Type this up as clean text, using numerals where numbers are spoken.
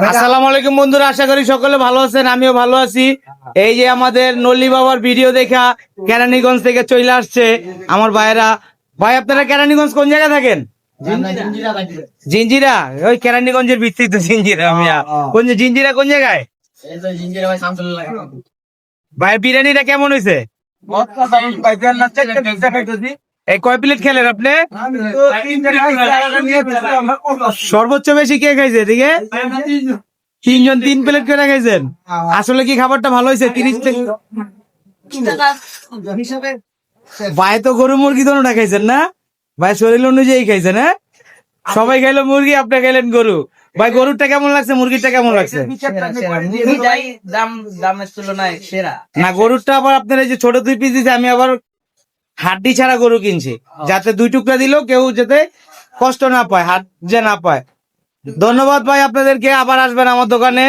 আসসালামু আলাইকুম বন্ধুরা, আশা করি সকলে ভালো আছেন। আমিও ভালো আছি। এই যে আমাদের নল্লি বাবার ভিডিও দেখা কেরানীগঞ্জ থেকে চলে আসছে আমার ভাইয়েরা। ভাই, আপনারা কেরানীগঞ্জ কোন জায়গায় থাকেন? জিঞ্জিরা। ওই কেরানীগঞ্জের ভিত্তি তো জিঞ্জিরা। কোন জিঞ্জিরা কোন জায়গায়? ভাই, বিরিয়ানিটা কেমন হয়েছে? এই কয় প্লেট খেলেন আপনি? সর্বোচ্চ বেশি কে খাইছে? ঠিক আছে, তিনজন 3 প্লেট করে খাইছেন। আসলে কি খাবারটা ভালো হয়েছে? 30 ভাই তো গরু মুরগি দোনোটা খাইছেন না ভাই? শরীর অনুযায়ী খাইছেন। হ্যাঁ, সবাই খাইলো মুরগি, আপনি খাইলেন গরু। ভাই, গরুরটা কেমন লাগছে, মুরগিটা কেমন লাগছে? না, গরুরটা আবার আপনার এই যে ছোট 2 পিস দিচ্ছে, আমি আবার হাড্ডি ছাড়া গরু কিনছি, যাতে 2 টুকরা দিলেও কেউ যাতে কষ্ট না পায়, হাত যে না পায়। ধন্যবাদ ভাই আপনাদেরকে। আবার আসবেন আমার দোকানে।